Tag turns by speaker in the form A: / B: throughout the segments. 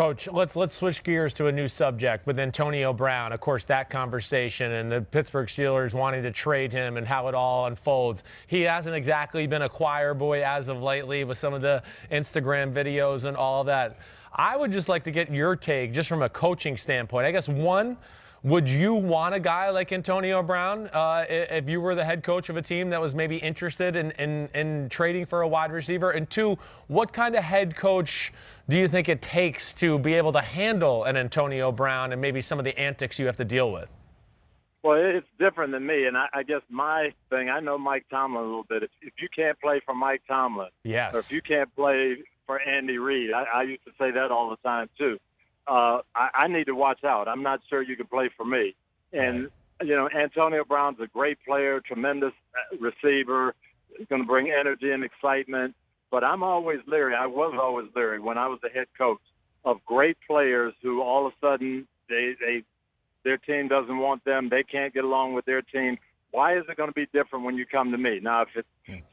A: Coach, let's switch gears to a new subject with Antonio Brown. Of course, that conversation and the Pittsburgh Steelers wanting to trade him and how it all unfolds. He hasn't exactly been a choir boy as of lately with some of the Instagram videos and all that. I would just like to get your take just from a coaching standpoint. I guess, one, would you want a guy like Antonio Brown if you were the head coach of a team that was maybe interested in trading for a wide receiver? And two, what kind of head coach do you think it takes to be able to handle an Antonio Brown and maybe some of the antics you have to deal with?
B: Well, it's different than me, and I guess my thing, I know Mike Tomlin a little bit. If you can't play for Mike Tomlin,
A: yes,
B: or if you can't play for Andy Reid, I used to say that all the time too. I need to watch out. I'm not sure you can play for me. And, you know, Antonio Brown's a great player, tremendous receiver, going to bring energy and excitement. But I'm always leery. I was always leery when I was the head coach of great players who all of a sudden their team doesn't want them. They can't get along with their team. Why is it going to be different when you come to me? Now,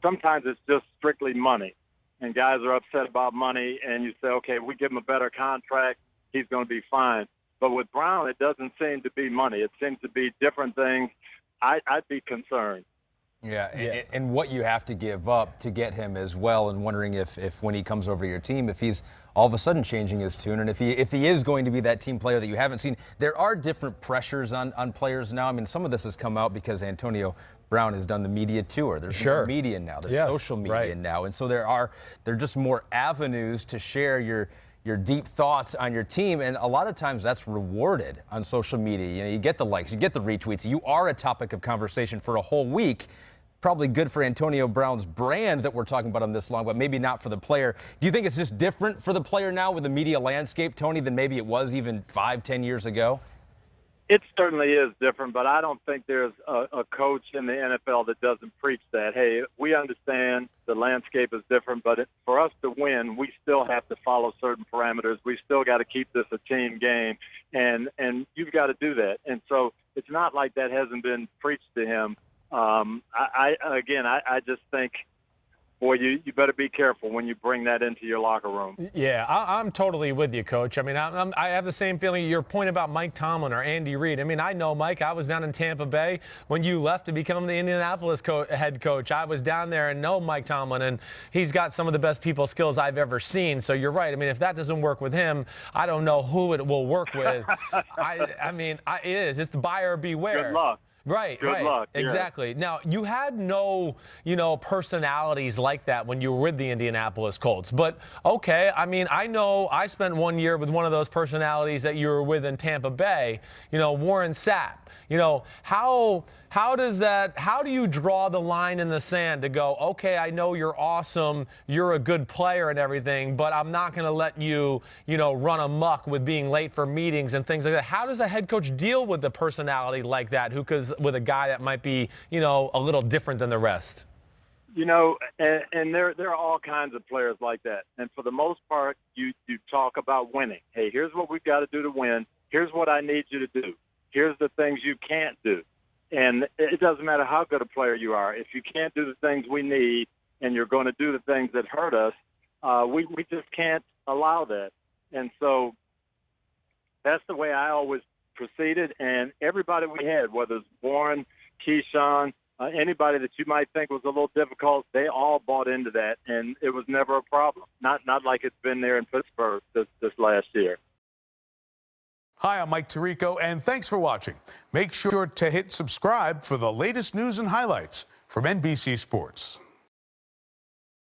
B: sometimes it's just strictly money, and guys are upset about money, and you say, okay, we give him a better contract, he's going to be fine. But with Brown, it doesn't seem to be money. It seems to be different things. I'd be concerned.
C: Yeah, and what you have to give up to get him as well, and wondering if when he comes over to your team, if he's all of a sudden changing his tune, and if he is going to be that team player that you haven't seen. There are different pressures on players now. I mean, some of this has come out because Antonio Brown has done the media tour. There's more media now. There's social media now. And so there are just more avenues to share your deep thoughts on your team, and a lot of times that's rewarded on social media. You know, you get the likes, you get the retweets, you are a topic of conversation for a whole week. Probably good for Antonio Brown's brand that we're talking about him this long, but maybe not for the player. Do you think it's just different for the player now with the media landscape, Tony, than maybe it was even 5-10 years ago?
B: It certainly is different, but I don't think there's a coach in the NFL that doesn't preach that. Hey, we understand the landscape is different, but for us to win, we still have to follow certain parameters. We still got to keep this a team game, and you've got to do that. And so it's not like that hasn't been preached to him. I just think, boy, you better be careful when you bring that into your locker room.
A: Yeah, I'm totally with you, Coach. I mean, I have the same feeling. Your point about Mike Tomlin or Andy Reid. I mean, I know, Mike, I was down in Tampa Bay when you left to become the Indianapolis head coach. I was down there and know Mike Tomlin, and he's got some of the best people skills I've ever seen. So you're right. I mean, if that doesn't work with him, I don't know who it will work with. It is. It's the buyer beware.
B: Good luck.
A: Right,
B: Good luck.
A: Exactly. Yeah. Now, you had no, personalities like that when you were with the Indianapolis Colts. But, okay, I mean, I know I spent 1 year with one of those personalities that you were with in Tampa Bay, Warren Sapp. How do you draw the line in the sand to go, okay, I know you're awesome, you're a good player and everything, but I'm not going to let you, run amok with being late for meetings and things like that. How does a head coach deal with a personality like that with a guy that might be, a little different than the rest?
B: And there are all kinds of players like that. And for the most part, you talk about winning. Hey, here's what we've got to do to win. Here's what I need you to do. Here's the things you can't do. And it doesn't matter how good a player you are. If you can't do the things we need and you're going to do the things that hurt us, we just can't allow that. And so that's the way I always proceeded. And everybody we had, whether it's Warren, Keyshawn, anybody that you might think was a little difficult, they all bought into that, and it was never a problem. Not like it's been there in Pittsburgh this last year.
D: Hi, I'm Mike Tirico, and thanks for watching. Make sure to hit subscribe for the latest news and highlights from NBC Sports.